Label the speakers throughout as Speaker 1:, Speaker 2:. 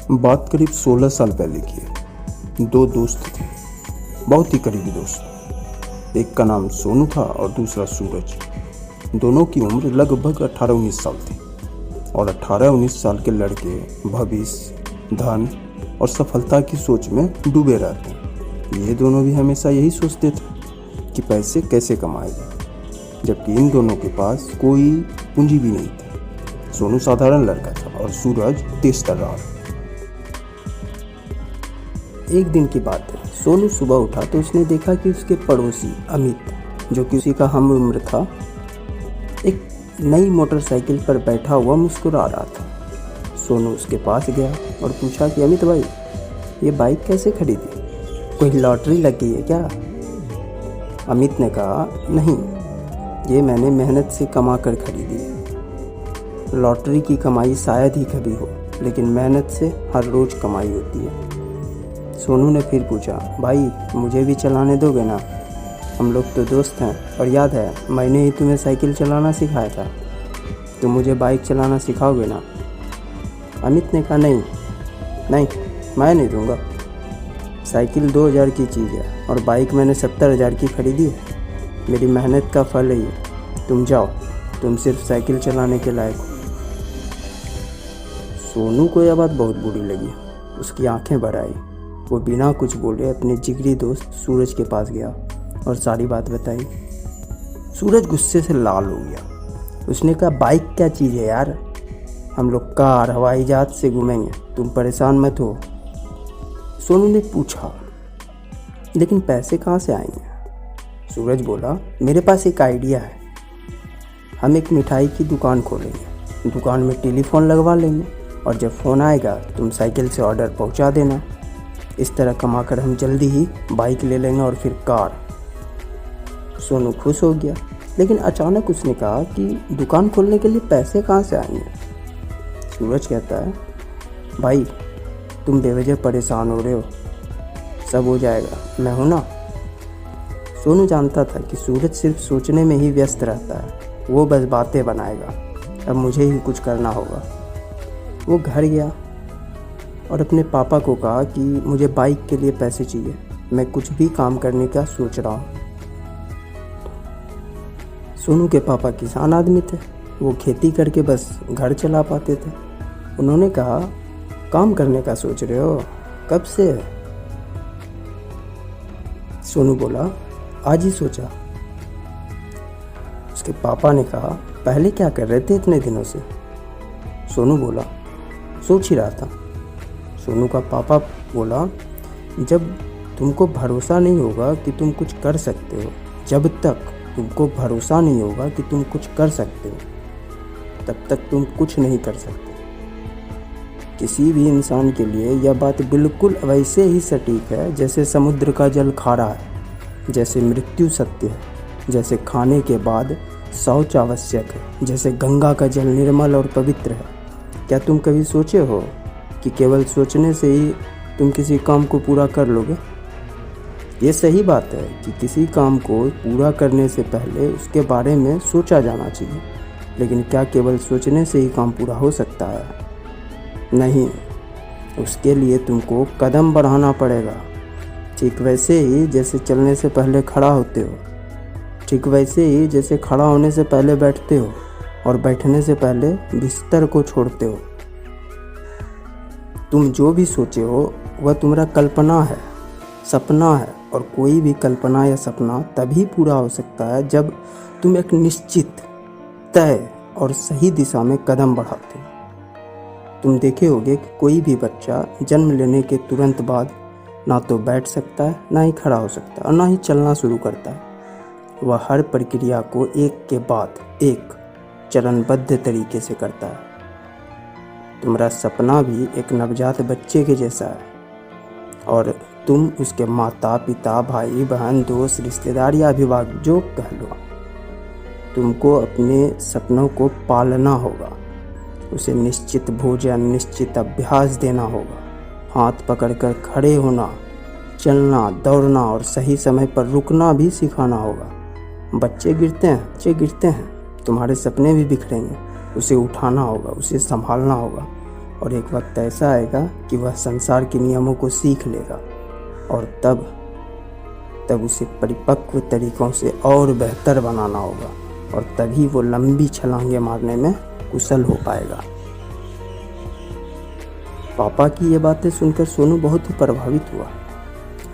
Speaker 1: बात करीब 16 साल पहले की है। दो दोस्त थे, बहुत ही करीबी दोस्त। एक का नाम सोनू था और दूसरा सूरज। दोनों की उम्र लगभग 18-19 साल थी और 18-19 साल के लड़के भविष्य, धन और सफलता की सोच में डूबे रहते हैं। ये दोनों भी हमेशा यही सोचते थे कि पैसे कैसे कमाए जाए, जबकि इन दोनों के पास कोई पूंजी भी नहीं थी। सोनू साधारण लड़का था और सूरज तेज तर्रार। एक दिन की बात है, सोनू सुबह उठा तो उसने देखा कि उसके पड़ोसी अमित, जो कि उसी का हम उम्र था, एक नई मोटरसाइकिल पर बैठा हुआ मुस्कुरा रहा था। सोनू उसके पास गया और पूछा कि अमित भाई, ये बाइक कैसे खरीदी? कोई लॉटरी लग गई है क्या? अमित ने कहा, नहीं, ये मैंने मेहनत से कमा कर खरीदी है। लॉटरी की कमाई शायद ही कभी हो, लेकिन मेहनत से हर रोज़ कमाई होती है। सोनू ने फिर पूछा, भाई मुझे भी चलाने दोगे ना? हम लोग तो दोस्त हैं और याद है मैंने ही तुम्हें साइकिल चलाना सिखाया था, तो मुझे बाइक चलाना सिखाओगे ना? अमित ने कहा, नहीं, मैं नहीं दूंगा। साइकिल 2000 की चीज़ है और बाइक मैंने 70,000 की खरीदी है। मेरी मेहनत का फल है ये। तुम जाओ, तुम सिर्फ साइकिल चलाने के लायक हो। सोनू को यह बात बहुत बुरी लगी। उसकी आंखें भर आई। वो बिना कुछ बोले अपने जिगरी दोस्त सूरज के पास गया और सारी बात बताई। सूरज गुस्से से लाल हो गया। उसने कहा, बाइक क्या चीज़ है यार, हम लोग कार हवाई जहाज से घूमेंगे, तुम परेशान मत हो। सोनू ने पूछा, लेकिन पैसे कहाँ से आएंगे? सूरज बोला, मेरे पास एक आइडिया है। हम एक मिठाई की दुकान खोलेंगे, दुकान में टेलीफोन लगवा लेंगे और जब फ़ोन आएगा तुम साइकिल से ऑर्डर पहुंचा देना। इस तरह कमाकर हम जल्दी ही बाइक ले लेंगे और फिर कार। सोनू खुश हो गया, लेकिन अचानक उसने कहा कि दुकान खोलने के लिए पैसे कहाँ से आएंगे? सूरज कहता है, भाई तुम बेवजह परेशान हो रहे हो, सब हो जाएगा, मैं हूँ ना। सोनू जानता था कि सूरज सिर्फ सोचने में ही व्यस्त रहता है, वो बस बातें बनाएगा। अब मुझे ही कुछ करना होगा। वो घर गया और अपने पापा को कहा कि मुझे बाइक के लिए पैसे चाहिए, मैं कुछ भी काम करने का सोच रहा हूँ। सोनू के पापा किसान आदमी थे, वो खेती करके बस घर चला पाते थे। उन्होंने कहा, काम करने का सोच रहे हो, कब से? सोनू बोला, आज ही सोचा। उसके पापा ने कहा, पहले क्या कर रहे थे इतने दिनों से? सोनू बोला, सोच ही रहा था। सोनू का पापा बोला, जब तुमको भरोसा नहीं होगा कि तुम कुछ कर सकते हो, जब तक तुमको भरोसा नहीं होगा कि तुम कुछ कर सकते हो, तब तक तुम कुछ नहीं कर सकते। किसी भी इंसान के लिए यह बात बिल्कुल वैसे ही सटीक है जैसे समुद्र का जल खारा है, जैसे मृत्यु सत्य है, जैसे खाने के बाद शौच आवश्यक है, जैसे गंगा का जल निर्मल और पवित्र है। क्या तुम कभी सोचे हो कि केवल सोचने से ही तुम किसी काम को पूरा कर लोगे? ये सही बात है कि किसी काम को पूरा करने से पहले उसके बारे में सोचा जाना चाहिए, लेकिन क्या केवल सोचने से ही काम पूरा हो सकता है? नहीं, उसके लिए तुमको कदम बढ़ाना पड़ेगा। ठीक वैसे ही जैसे चलने से पहले खड़ा होते हो, ठीक वैसे ही जैसे खड़ा होने से पहले बैठते हो और बैठने से पहले बिस्तर को छोड़ते हो। तुम जो भी सोचे हो वह तुम्हारा कल्पना है, सपना है, और कोई भी कल्पना या सपना तभी पूरा हो सकता है जब तुम एक निश्चित, तय और सही दिशा में कदम बढ़ाते हो। तुम देखे होगे कि कोई भी बच्चा जन्म लेने के तुरंत बाद ना तो बैठ सकता है, ना ही खड़ा हो सकता है और ना ही चलना शुरू करता है। वह हर प्रक्रिया को एक के बाद एक चरणबद्ध तरीके से करता है। तुम्हारा सपना भी एक नवजात बच्चे के जैसा है और तुम उसके माता पिता, भाई बहन, दोस्त, रिश्तेदार या अभिभावक जो कह लो, तुमको अपने सपनों को पालना होगा। उसे निश्चित भोजन, निश्चित अभ्यास देना होगा। हाथ पकड़कर खड़े होना, चलना, दौड़ना और सही समय पर रुकना भी सिखाना होगा। बच्चे गिरते हैं, तुम्हारे सपने भी बिखरेंगे। उसे उठाना होगा, उसे संभालना होगा और एक वक्त ऐसा आएगा कि वह संसार के नियमों को सीख लेगा और तब उसे परिपक्व तरीकों से और बेहतर बनाना होगा और तभी वो लंबी छलांगे मारने में कुशल हो पाएगा। पापा की ये बातें सुनकर सोनू बहुत ही प्रभावित हुआ।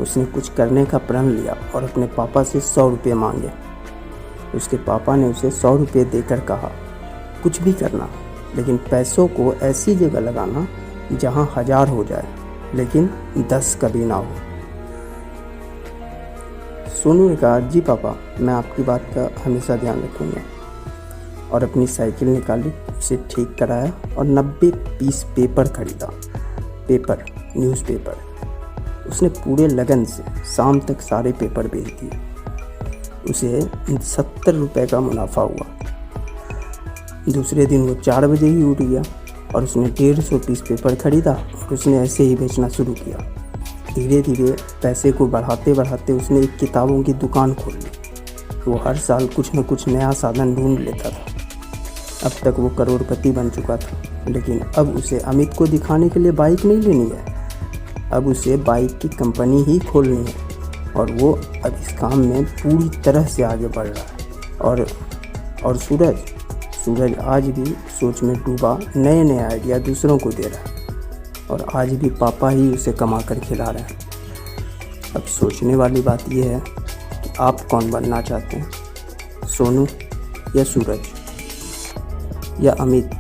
Speaker 1: उसने कुछ करने का प्रण लिया और अपने पापा से 100 रुपये मांगे। उसके पापा ने उसे 100 रुपये देकर कहा, कुछ भी करना, लेकिन पैसों को ऐसी जगह लगाना जहां 1000 हो जाए, लेकिन 10 कभी ना हो। सोनू ने कहा, जी पापा, मैं आपकी बात का हमेशा ध्यान रखूँगा। और अपनी साइकिल निकाली, उसे ठीक कराया और 90 पीस पेपर खरीदा। न्यूज़पेपर। उसने पूरे लगन से शाम तक सारे पेपर बेच दिए। उसे 70 रुपये का मुनाफा हुआ। दूसरे दिन वो 4 बजे ही उठ गया और उसने 150 पीस पेपर खरीदा और उसने ऐसे ही बेचना शुरू किया। धीरे धीरे पैसे को बढ़ाते बढ़ाते उसने एक किताबों की दुकान खोल ली। वो हर साल कुछ न कुछ नया साधन ढूंढ लेता था। अब तक वो करोड़पति बन चुका था, लेकिन अब उसे अमित को दिखाने के लिए बाइक नहीं लेनी है। अब उसे बाइक की कंपनी ही खोलनी है और वो अब इस काम में पूरी तरह से आगे बढ़ रहा है। और सूरज आज भी सोच में डूबा नए नए आइडिया दूसरों को दे रहा है और आज भी पापा ही उसे कमा कर खिला रहे हैं। अब सोचने वाली बात यह है कि आप कौन बनना चाहते हैं, सोनू या सूरज या अमित।